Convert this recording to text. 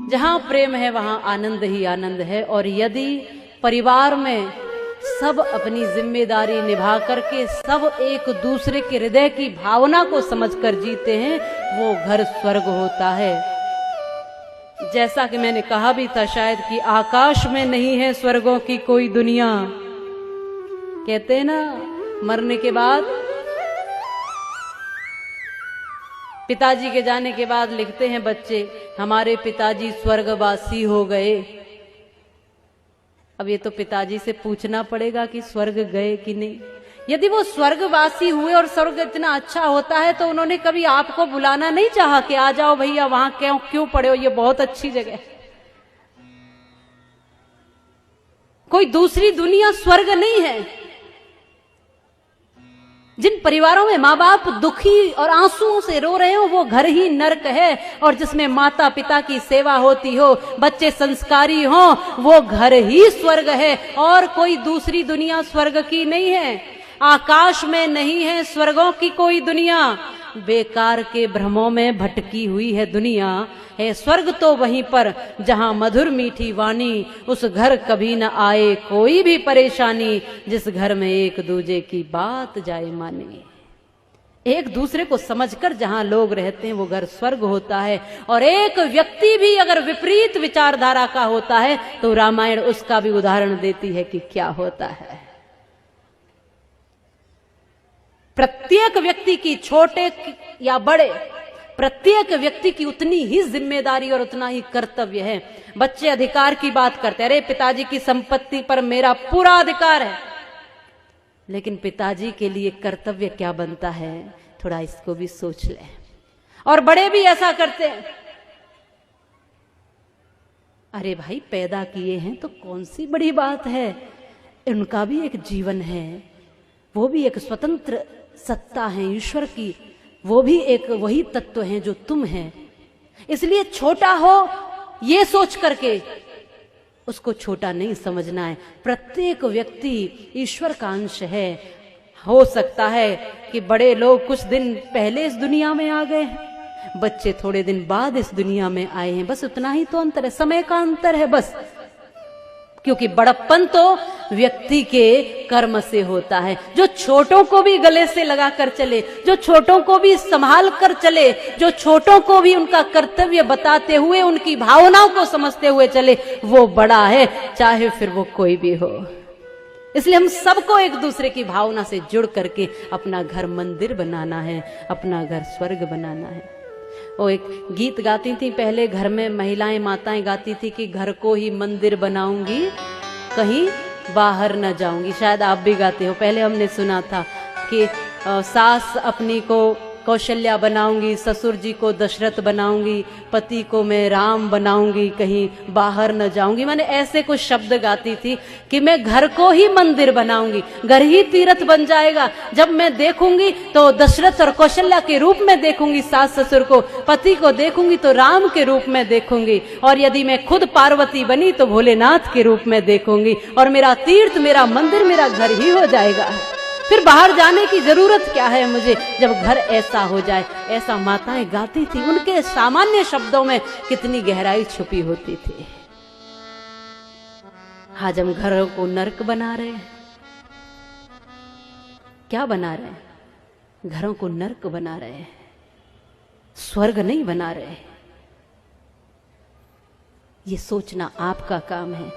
जहां प्रेम है वहां आनंद ही आनंद है। और यदि परिवार में सब अपनी जिम्मेदारी निभा करके सब एक दूसरे के हृदय की भावना को समझकर जीते हैं, वो घर स्वर्ग होता है। जैसा कि मैंने कहा भी था शायद कि आकाश में नहीं है स्वर्गों की कोई दुनिया। कहते हैं ना, मरने के बाद, पिताजी के जाने के बाद लिखते हैं बच्चे, हमारे पिताजी स्वर्गवासी हो गए। अब ये तो पिताजी से पूछना पड़ेगा कि स्वर्ग गए कि नहीं। यदि वो स्वर्गवासी हुए और स्वर्ग इतना अच्छा होता है तो उन्होंने कभी आपको बुलाना नहीं चाहा कि आ जाओ भैया, वहां क्यों पड़े हो, ये बहुत अच्छी जगह है। कोई दूसरी दुनिया स्वर्ग नहीं है। जिन परिवारों में माँ बाप दुखी और आंसुओं से रो रहे हो वो घर ही नर्क है, और जिसमें माता पिता की सेवा होती हो, बच्चे संस्कारी हो, वो घर ही स्वर्ग है। और कोई दूसरी दुनिया स्वर्ग की नहीं है। आकाश में नहीं है स्वर्गों की कोई दुनिया, बेकार के भ्रमों में भटकी हुई है दुनिया है। स्वर्ग तो वहीं पर जहां मधुर मीठी वाणी, उस घर कभी न आए कोई भी परेशानी, जिस घर में एक दूजे की बात जाए माने। एक दूसरे को समझकर जहां लोग रहते हैं वो घर स्वर्ग होता है। और एक व्यक्ति भी अगर विपरीत विचारधारा का होता है तो रामायण उसका भी उदाहरण देती है कि क्या होता है। प्रत्येक व्यक्ति की, छोटे या बड़े, प्रत्येक व्यक्ति की उतनी ही जिम्मेदारी और उतना ही कर्तव्य है। बच्चे अधिकार की बात करते हैं, अरे पिताजी की संपत्ति पर मेरा पूरा अधिकार है, लेकिन पिताजी के लिए कर्तव्य क्या बनता है, थोड़ा इसको भी सोच ले। और बड़े भी ऐसा करते हैं, अरे भाई पैदा किए हैं तो कौन सी बड़ी बात है, उनका भी एक जीवन है, वो भी एक स्वतंत्र सत्ता है ईश्वर की, वो भी एक वही तत्व है जो तुम है। इसलिए छोटा हो ये सोच करके उसको छोटा नहीं समझना है। प्रत्येक व्यक्ति ईश्वर का अंश है। हो सकता है कि बड़े लोग कुछ दिन पहले इस दुनिया में आ गए हैं, बच्चे थोड़े दिन बाद इस दुनिया में आए हैं, बस उतना ही तो अंतर है, समय का अंतर है बस। क्योंकि बड़प्पन तो व्यक्ति के कर्म से होता है। जो छोटों को भी गले से लगा कर चले, जो छोटों को भी संभाल कर चले, जो छोटों को भी उनका कर्तव्य बताते हुए उनकी भावनाओं को समझते हुए चले, वो बड़ा है, चाहे फिर वो कोई भी हो। इसलिए हम सबको एक दूसरे की भावना से जुड़ करके अपना घर मंदिर बनाना है, अपना घर स्वर्ग बनाना है। वो एक गीत गाती थी पहले, घर में महिलाएं माताएं गाती थी कि घर को ही मंदिर बनाऊंगी, कहीं बाहर न जाऊंगी। शायद आप भी गाते हो, पहले हमने सुना था कि सास अपनी को कौशल्या बनाऊंगी, ससुर जी को दशरथ बनाऊंगी, पति को मैं राम बनाऊंगी, कहीं बाहर न जाऊंगी। मैंने ऐसे कुछ शब्द गाती थी कि मैं घर को ही मंदिर बनाऊंगी, घर ही तीर्थ बन जाएगा। जब मैं देखूंगी तो दशरथ और कौशल्या के रूप में देखूंगी सास ससुर को, पति को देखूंगी तो राम के रूप में देखूंगी, और यदि मैं खुद पार्वती बनी तो भोलेनाथ के रूप में देखूंगी, और मेरा तीर्थ, मेरा मंदिर, मेरा घर ही हो जाएगा। फिर बाहर जाने की जरूरत क्या है मुझे, जब घर ऐसा हो जाए। ऐसा माताएं गाती थी, उनके सामान्य शब्दों में कितनी गहराई छुपी होती थी। आज हम घरों को नर्क बना रहे हैं। क्या बना रहे हैं? घरों को नर्क बना रहे हैं, स्वर्ग नहीं बना रहे। ये सोचना आपका काम है।